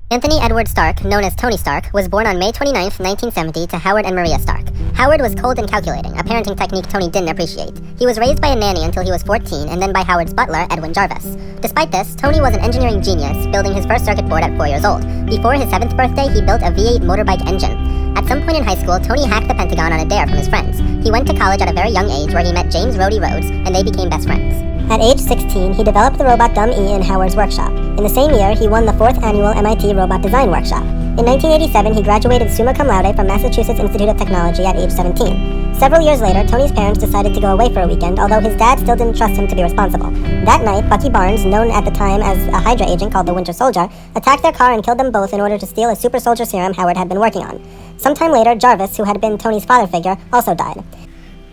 Anthony Edward Stark, known as Tony Stark, was born on May 29, 1970 to Howard and Maria Stark. Howard was cold and calculating, a parenting technique Tony didn't appreciate. He was raised by a nanny until he was 14 and then by Howard's butler, Edwin Jarvis. Despite this, Tony was an engineering genius, building his first circuit board at 4 years old. Before his 7th birthday, he built a V8 motorbike engine. At some point in high school, Tony hacked the Pentagon on a dare from his friends. He went to college at a very young age where he met James Rhodey Rhodes, and they became best friends. At age 16, he developed the robot Dumb-E in Howard's workshop. In the same year, he won the 4th annual MIT Robot Design Workshop. In 1987, he graduated summa cum laude from Massachusetts Institute of Technology at age 17. Several years later, Tony's parents decided to go away for a weekend, although his dad still didn't trust him to be responsible. That night, Bucky Barnes, known at the time as a Hydra agent called the Winter Soldier, attacked their car and killed them both in order to steal a super soldier serum Howard had been working on. Sometime later, Jarvis, who had been Tony's father figure, also died.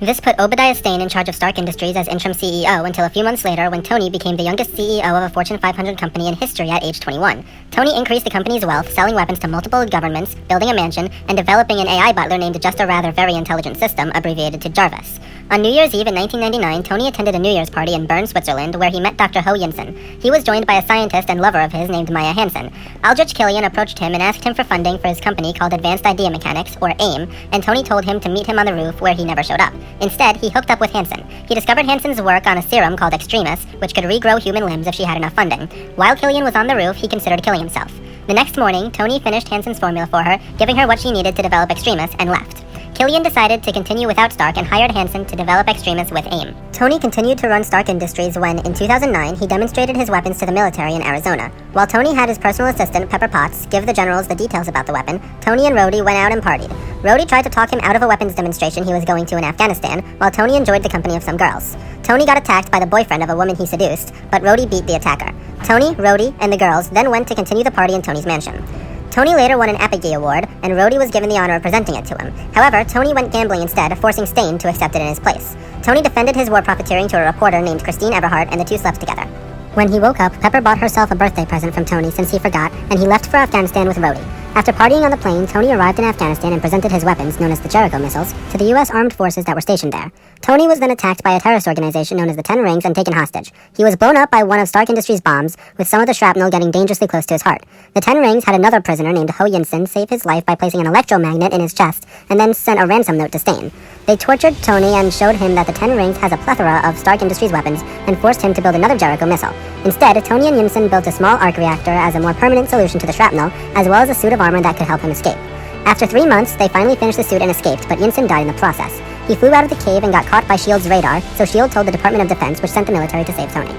This put Obadiah Stane in charge of Stark Industries as interim CEO until a few months later when Tony became the youngest CEO of a Fortune 500 company in history at age 21. Tony increased the company's wealth, selling weapons to multiple governments, building a mansion, and developing an AI butler named Just a Rather Very Intelligent System, abbreviated to Jarvis. On New Year's Eve in 1999, Tony attended a New Year's party in Bern, Switzerland, where he met Dr. Ho Yinsen. He was joined by a scientist and lover of his named Maya Hansen. Aldrich Killian approached him and asked him for funding for his company called Advanced Idea Mechanics, or AIM, and Tony told him to meet him on the roof where he never showed up. Instead, he hooked up with Hansen. He discovered Hansen's work on a serum called Extremis, which could regrow human limbs if she had enough funding. While Killian was on the roof, he considered killing himself. The next morning, Tony finished Hansen's formula for her, giving her what she needed to develop Extremis, and left. Killian decided to continue without Stark and hired Hansen to develop Extremis with AIM. Tony continued to run Stark Industries when, in 2009, he demonstrated his weapons to the military in Arizona. While Tony had his personal assistant, Pepper Potts, give the generals the details about the weapon, Tony and Rhodey went out and partied. Rhodey tried to talk him out of a weapons demonstration he was going to in Afghanistan, while Tony enjoyed the company of some girls. Tony got attacked by the boyfriend of a woman he seduced, but Rhodey beat the attacker. Tony, Rhodey, and the girls then went to continue the party in Tony's mansion. Tony later won an Apogee Award, and Rhodey was given the honor of presenting it to him. However, Tony went gambling instead, forcing Stane to accept it in his place. Tony defended his war profiteering to a reporter named Christine Everhart, and the two slept together. When he woke up, Pepper bought herself a birthday present from Tony since he forgot, and he left for Afghanistan with Rhodey. After partying on the plane, Tony arrived in Afghanistan and presented his weapons, known as the Jericho missiles, to the U.S. armed forces that were stationed there. Tony was then attacked by a terrorist organization known as the Ten Rings and taken hostage. He was blown up by one of Stark Industries' bombs, with some of the shrapnel getting dangerously close to his heart. The Ten Rings had another prisoner named Ho Yinsen save his life by placing an electromagnet in his chest, and then sent a ransom note to Stane. They tortured Tony and showed him that the Ten Rings has a plethora of Stark Industries weapons, and forced him to build another Jericho missile. Instead, Tony and Yinsen built a small arc reactor as a more permanent solution to the shrapnel, as well as a suit of armor that could help him escape. After 3 months, they finally finished the suit and escaped, but Yinsen died in the process. He flew out of the cave and got caught by S.H.I.E.L.D.'s radar, so S.H.I.E.L.D. told the Department of Defense, which sent the military to save Tony.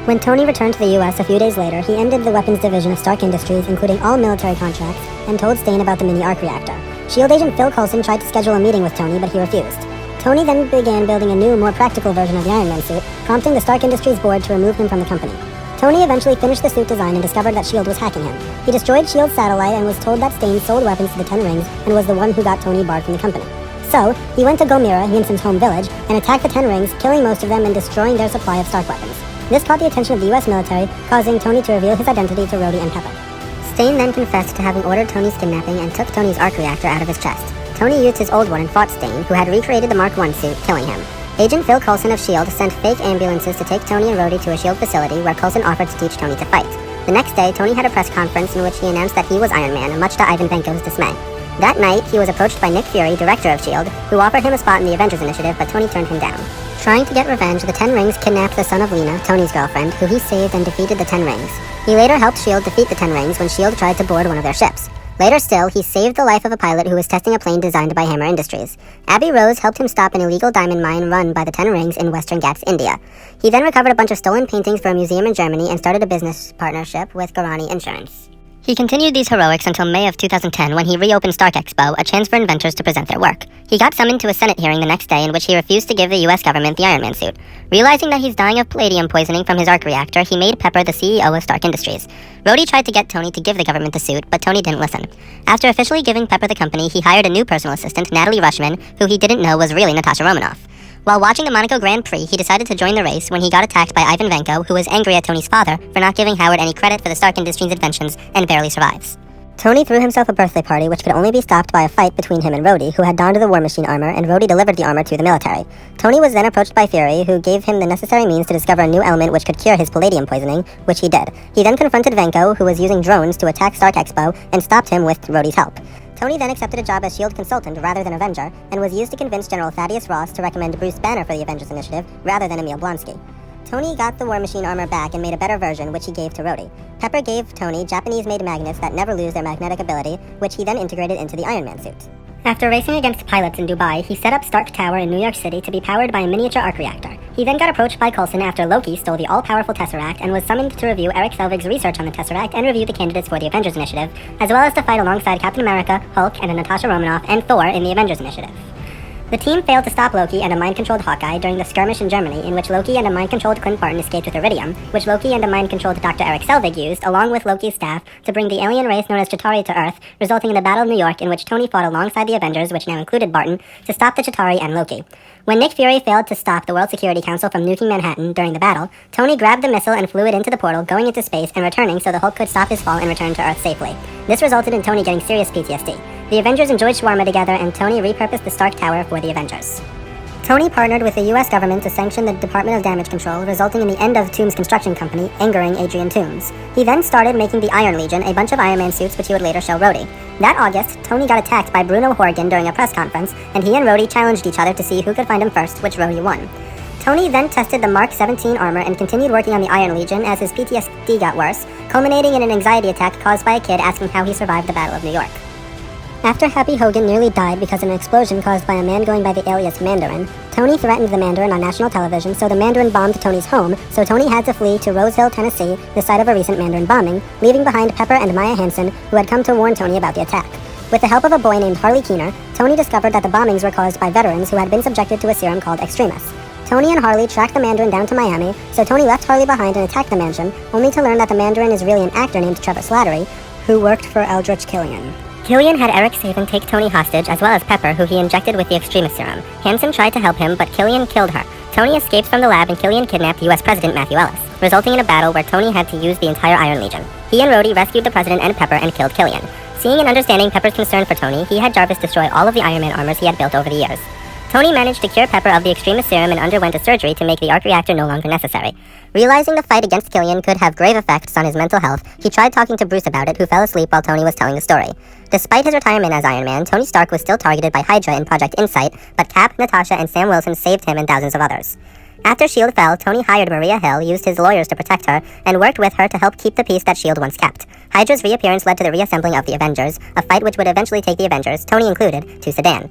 When Tony returned to the U.S. a few days later, he ended the weapons division of Stark Industries, including all military contracts, and told Stane about the mini arc reactor. S.H.I.E.L.D. agent Phil Coulson tried to schedule a meeting with Tony, but he refused. Tony then began building a new, more practical version of the Iron Man suit, prompting the Stark Industries board to remove him from the company. Tony eventually finished the suit design and discovered that S.H.I.E.L.D. was hacking him. He destroyed S.H.I.E.L.D.'s satellite and was told that Stane sold weapons to the Ten Rings and was the one who got Tony barred from the company. So, he went to Gomera, Yinsen's home village, and attacked the Ten Rings, killing most of them and destroying their supply of Stark weapons. This caught the attention of the U.S. military, causing Tony to reveal his identity to Rhodey and Pepper. Stane then confessed to having ordered Tony's kidnapping and took Tony's arc reactor out of his chest. Tony used his old one and fought Stane, who had recreated the Mark I suit, killing him. Agent Phil Coulson of S.H.I.E.L.D. sent fake ambulances to take Tony and Rhodey to a S.H.I.E.L.D. facility where Coulson offered to teach Tony to fight. The next day, Tony had a press conference in which he announced that he was Iron Man, much to Ivan Vanko's dismay. That night, he was approached by Nick Fury, director of S.H.I.E.L.D., who offered him a spot in the Avengers Initiative, but Tony turned him down. Trying to get revenge, the Ten Rings kidnapped the son of Lena, Tony's girlfriend, who he saved and defeated the Ten Rings. He later helped S.H.I.E.L.D. defeat the Ten Rings when S.H.I.E.L.D. tried to board one of their ships. Later still, he saved the life of a pilot who was testing a plane designed by Hammer Industries. Abbey Rose helped him stop an illegal diamond mine run by the Ten Rings in Western Ghats, India. He then recovered a bunch of stolen paintings for a museum in Germany and started a business partnership with Guarani Insurance. He continued these heroics until May of 2010 when he reopened Stark Expo, a chance for inventors to present their work. He got summoned to a Senate hearing the next day in which he refused to give the U.S. government the Iron Man suit. Realizing that he's dying of palladium poisoning from his arc reactor, he made Pepper the CEO of Stark Industries. Rhodey tried to get Tony to give the government the suit, but Tony didn't listen. After officially giving Pepper the company, he hired a new personal assistant, Natalie Rushman, who he didn't know was really Natasha Romanoff. While watching the Monaco Grand Prix, he decided to join the race when he got attacked by Ivan Vanko, who was angry at Tony's father for not giving Howard any credit for the Stark Industries inventions and barely survives. Tony threw himself a birthday party which could only be stopped by a fight between him and Rhodey, who had donned the War Machine armor, and Rhodey delivered the armor to the military. Tony was then approached by Fury, who gave him the necessary means to discover a new element which could cure his palladium poisoning, which he did. He then confronted Vanko, who was using drones to attack Stark Expo, and stopped him with Rhodey's help. Tony then accepted a job as S.H.I.E.L.D. consultant rather than Avenger, and was used to convince General Thaddeus Ross to recommend Bruce Banner for the Avengers Initiative rather than Emil Blonsky. Tony got the War Machine armor back and made a better version, which he gave to Rhodey. Pepper gave Tony Japanese-made magnets that never lose their magnetic ability, which he then integrated into the Iron Man suit. After racing against pilots in Dubai, he set up Stark Tower in New York City to be powered by a miniature arc reactor. He then got approached by Coulson after Loki stole the all-powerful Tesseract and was summoned to review Eric Selvig's research on the Tesseract and review the candidates for the Avengers Initiative, as well as to fight alongside Captain America, Hulk, and Natasha Romanoff, and Thor in the Avengers Initiative. The team failed to stop Loki and a mind-controlled Hawkeye during the skirmish in Germany, in which Loki and a mind-controlled Clint Barton escaped with Iridium, which Loki and a mind-controlled Dr. Eric Selvig used, along with Loki's staff, to bring the alien race known as Chitauri to Earth, resulting in the Battle of New York, in which Tony fought alongside the Avengers, which now included Barton, to stop the Chitauri and Loki. When Nick Fury failed to stop the World Security Council from nuking Manhattan during the battle, Tony grabbed the missile and flew it into the portal, going into space and returning so the Hulk could stop his fall and return to Earth safely. This resulted in Tony getting serious PTSD. The Avengers enjoyed shawarma together, and Tony repurposed the Stark Tower for the Avengers. Tony partnered with the US government to sanction the Department of Damage Control, resulting in the end of Toomes Construction Company, angering Adrian Toomes. He then started making the Iron Legion, a bunch of Iron Man suits which he would later show Rhodey. That August, Tony got attacked by Bruno Horgan during a press conference, and he and Rhodey challenged each other to see who could find him first, which Rhodey won. Tony then tested the Mark 17 armor and continued working on the Iron Legion as his PTSD got worse, culminating in an anxiety attack caused by a kid asking how he survived the Battle of New York. After Happy Hogan nearly died because of an explosion caused by a man going by the alias Mandarin, Tony threatened the Mandarin on national television, so the Mandarin bombed Tony's home, so Tony had to flee to Rose Hill, Tennessee, the site of a recent Mandarin bombing, leaving behind Pepper and Maya Hansen, who had come to warn Tony about the attack. With the help of a boy named Harley Keener, Tony discovered that the bombings were caused by veterans who had been subjected to a serum called Extremis. Tony and Harley tracked the Mandarin down to Miami, so Tony left Harley behind and attacked the mansion, only to learn that the Mandarin is really an actor named Trevor Slattery, who worked for Eldritch Killian. Killian had Eric Saban take Tony hostage, as well as Pepper, who he injected with the Extremis serum. Hansen tried to help him, but Killian killed her. Tony escaped from the lab, and Killian kidnapped US President Matthew Ellis, resulting in a battle where Tony had to use the entire Iron Legion. He and Rhodey rescued the President and Pepper and killed Killian. Seeing and understanding Pepper's concern for Tony, he had Jarvis destroy all of the Iron Man armors he had built over the years. Tony managed to cure Pepper of the Extremis serum and underwent a surgery to make the arc reactor no longer necessary. Realizing the fight against Killian could have grave effects on his mental health, he tried talking to Bruce about it, who fell asleep while Tony was telling the story. Despite his retirement as Iron Man, Tony Stark was still targeted by Hydra in Project Insight, but Cap, Natasha, and Sam Wilson saved him and thousands of others. After S.H.I.E.L.D. fell, Tony hired Maria Hill, used his lawyers to protect her, and worked with her to help keep the peace that S.H.I.E.L.D. once kept. Hydra's reappearance led to the reassembling of the Avengers, a fight which would eventually take the Avengers, Tony included, to Sedan.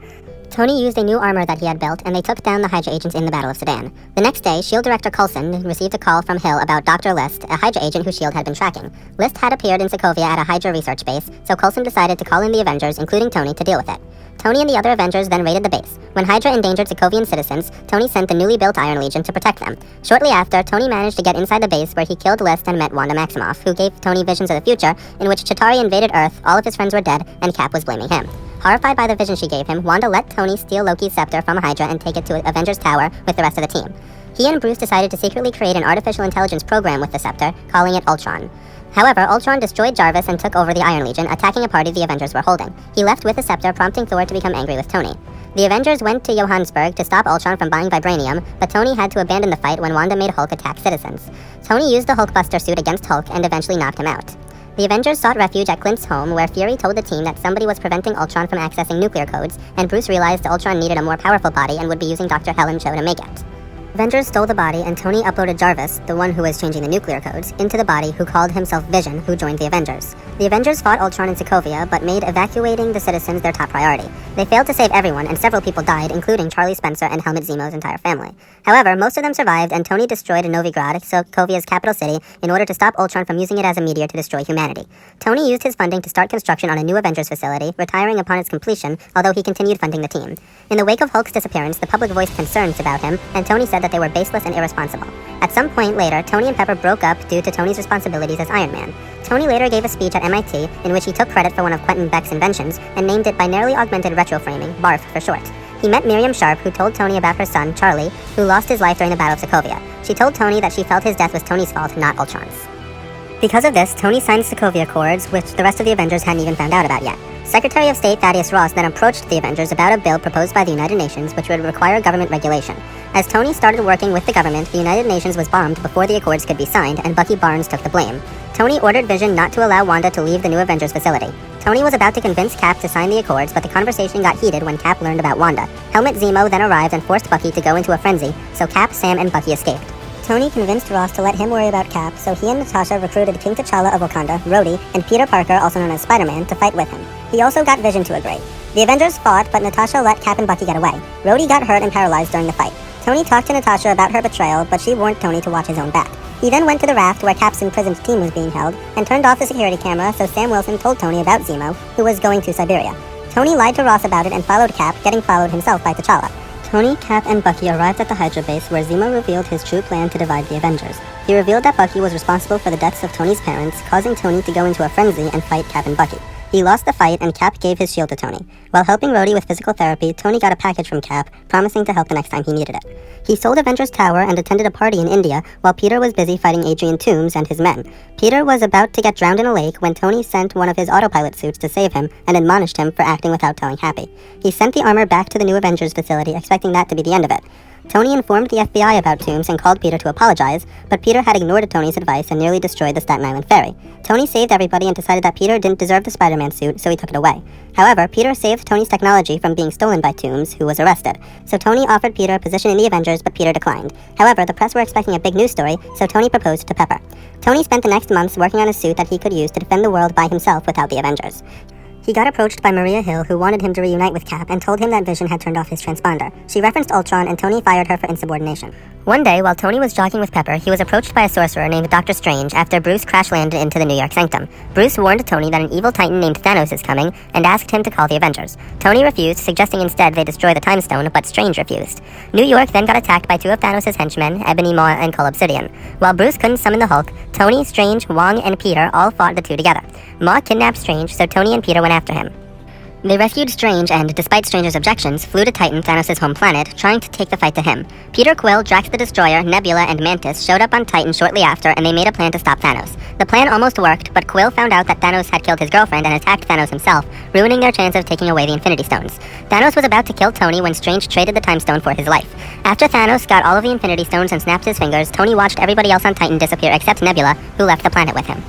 Tony used a new armor that he had built, and they took down the Hydra agents in the Battle of Sedan. The next day, S.H.I.E.L.D. director Coulson received a call from Hill about Dr. List, a Hydra agent who S.H.I.E.L.D. had been tracking. List had appeared in Sokovia at a Hydra research base, so Coulson decided to call in the Avengers, including Tony, to deal with it. Tony and the other Avengers then raided the base. When Hydra endangered Sokovian citizens, Tony sent the newly built Iron Legion to protect them. Shortly after, Tony managed to get inside the base, where he killed List and met Wanda Maximoff, who gave Tony visions of the future, in which Chitauri invaded Earth, all of his friends were dead, and Cap was blaming him. Horrified by the vision she gave him, Wanda let Tony steal Loki's scepter from Hydra and take it to Avengers Tower with the rest of the team. He and Bruce decided to secretly create an artificial intelligence program with the scepter, calling it Ultron. However, Ultron destroyed Jarvis and took over the Iron Legion, attacking a party the Avengers were holding. He left with the scepter, prompting Thor to become angry with Tony. The Avengers went to Johannesburg to stop Ultron from buying vibranium, but Tony had to abandon the fight when Wanda made Hulk attack citizens. Tony used the Hulkbuster suit against Hulk and eventually knocked him out. The Avengers sought refuge at Clint's home, where Fury told the team that somebody was preventing Ultron from accessing nuclear codes, and Bruce realized Ultron needed a more powerful body and would be using Dr. Helen Cho to make it. Avengers stole the body, and Tony uploaded Jarvis, the one who was changing the nuclear codes, into the body, who called himself Vision, who joined the Avengers. The Avengers fought Ultron in Sokovia, but made evacuating the citizens their top priority. They failed to save everyone, and several people died, including Charlie Spencer and Helmut Zemo's entire family. However, most of them survived, and Tony destroyed Novigrad, Sokovia's capital city, in order to stop Ultron from using it as a meteor to destroy humanity. Tony used his funding to start construction on a new Avengers facility, retiring upon its completion, although he continued funding the team. In the wake of Hulk's disappearance, the public voiced concerns about him, and Tony said that they were baseless and irresponsible. At some point later, Tony and Pepper broke up due to Tony's responsibilities as Iron Man. Tony later gave a speech at MIT in which he took credit for one of Quentin Beck's inventions and named it binarily augmented retroframing, BARF for short. He met Miriam Sharp, who told Tony about her son, Charlie, who lost his life during the Battle of Sokovia. She told Tony that she felt his death was Tony's fault, not Ultron's. Because of this, Tony signed the Sokovia Accords, which the rest of the Avengers hadn't even found out about yet. Secretary of State Thaddeus Ross then approached the Avengers about a bill proposed by the United Nations which would require government regulation. As Tony started working with the government, the United Nations was bombed before the Accords could be signed, and Bucky Barnes took the blame. Tony ordered Vision not to allow Wanda to leave the new Avengers facility. Tony was about to convince Cap to sign the Accords, but the conversation got heated when Cap learned about Wanda. Helmut Zemo then arrived and forced Bucky to go into a frenzy, so Cap, Sam, and Bucky escaped. Tony convinced Ross to let him worry about Cap, so he and Natasha recruited King T'Challa of Wakanda, Rhodey, and Peter Parker, also known as Spider-Man, to fight with him. He also got Vision to agree. The Avengers fought, but Natasha let Cap and Bucky get away. Rhodey got hurt and paralyzed during the fight. Tony talked to Natasha about her betrayal, but she warned Tony to watch his own back. He then went to the raft where Cap's imprisoned team was being held, and turned off the security camera so Sam Wilson told Tony about Zemo, who was going to Siberia. Tony lied to Ross about it and followed Cap, getting followed himself by T'Challa. Tony, Cap, and Bucky arrived at the Hydra base where Zemo revealed his true plan to divide the Avengers. He revealed that Bucky was responsible for the deaths of Tony's parents, causing Tony to go into a frenzy and fight Cap and Bucky. He lost the fight, and Cap gave his shield to Tony. While helping Rhodey with physical therapy, Tony got a package from Cap, promising to help the next time he needed it. He sold Avengers Tower and attended a party in India while Peter was busy fighting Adrian Toomes and his men. Peter was about to get drowned in a lake when Tony sent one of his autopilot suits to save him and admonished him for acting without telling Happy. He sent the armor back to the new Avengers facility, expecting that to be the end of it. Tony informed the FBI about Toomes and called Peter to apologize, but Peter had ignored Tony's advice and nearly destroyed the Staten Island ferry. Tony saved everybody and decided that Peter didn't deserve the Spider-Man suit, so he took it away. However, Peter saved Tony's technology from being stolen by Toomes, who was arrested. So Tony offered Peter a position in the Avengers, but Peter declined. However, the press were expecting a big news story, so Tony proposed to Pepper. Tony spent the next months working on a suit that he could use to defend the world by himself without the Avengers. He got approached by Maria Hill, who wanted him to reunite with Cap and told him that Vision had turned off his transponder. She referenced Ultron, and Tony fired her for insubordination. One day, while Tony was jogging with Pepper, he was approached by a sorcerer named Dr. Strange after Bruce crash-landed into the New York Sanctum. Bruce warned Tony that an evil titan named Thanos is coming and asked him to call the Avengers. Tony refused, suggesting instead they destroy the Time Stone, but Strange refused. New York then got attacked by two of Thanos' henchmen, Ebony Maw and Cull Obsidian. While Bruce couldn't summon the Hulk, Tony, Strange, Wong, and Peter all fought the two together. Maw kidnapped Strange, so Tony and Peter went after him. They rescued Strange and, despite Strange's objections, flew to Titan, Thanos' home planet, trying to take the fight to him. Peter Quill, Drax the Destroyer, Nebula, and Mantis showed up on Titan shortly after, and they made a plan to stop Thanos. The plan almost worked, but Quill found out that Thanos had killed his girlfriend and attacked Thanos himself, ruining their chance of taking away the Infinity Stones. Thanos was about to kill Tony when Strange traded the Time Stone for his life. After Thanos got all of the Infinity Stones and snapped his fingers, Tony watched everybody else on Titan disappear except Nebula, who left the planet with him.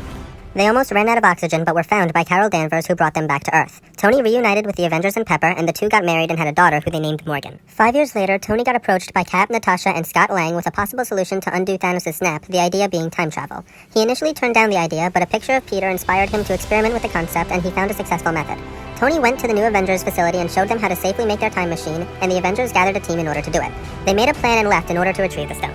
They almost ran out of oxygen but were found by Carol Danvers, who brought them back to Earth. Tony reunited with the Avengers and Pepper, and the two got married and had a daughter who they named Morgan. 5 years later, Tony got approached by Cap, Natasha, and Scott Lang with a possible solution to undo Thanos' snap, the idea being time travel. He initially turned down the idea, but a picture of Peter inspired him to experiment with the concept, and he found a successful method. Tony went to the new Avengers facility and showed them how to safely make their time machine, and the Avengers gathered a team in order to do it. They made a plan and left in order to retrieve the stones.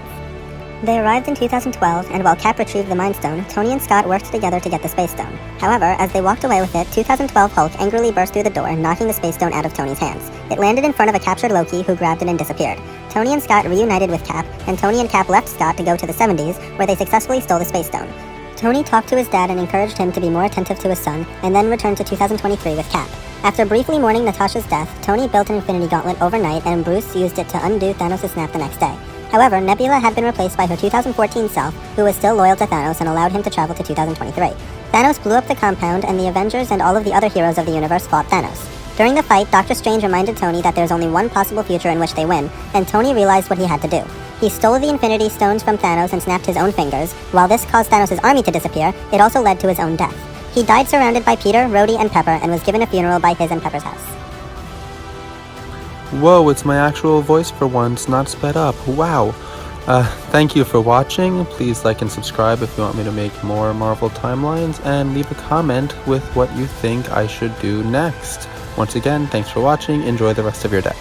They arrived in 2012, and while Cap retrieved the Mind Stone, Tony and Scott worked together to get the Space Stone. However, as they walked away with it, 2012 Hulk angrily burst through the door, knocking the Space Stone out of Tony's hands. It landed in front of a captured Loki, who grabbed it and disappeared. Tony and Scott reunited with Cap, and Tony and Cap left Scott to go to the 70s, where they successfully stole the Space Stone. Tony talked to his dad and encouraged him to be more attentive to his son, and then returned to 2023 with Cap. After briefly mourning Natasha's death, Tony built an Infinity Gauntlet overnight, and Bruce used it to undo Thanos' snap the next day. However, Nebula had been replaced by her 2014 self, who was still loyal to Thanos and allowed him to travel to 2023. Thanos blew up the compound, and the Avengers and all of the other heroes of the universe fought Thanos. During the fight, Doctor Strange reminded Tony that there's only one possible future in which they win, and Tony realized what he had to do. He stole the Infinity Stones from Thanos and snapped his own fingers. While this caused Thanos' army to disappear, it also led to his own death. He died surrounded by Peter, Rhodey, and Pepper, and was given a funeral by his and Pepper's house. Whoa, it's my actual voice for once, not sped up. Wow. Thank you for watching. Please like and subscribe if you want me to make more Marvel timelines, and leave a comment with what you think I should do next. Once again, thanks for watching. Enjoy the rest of your day.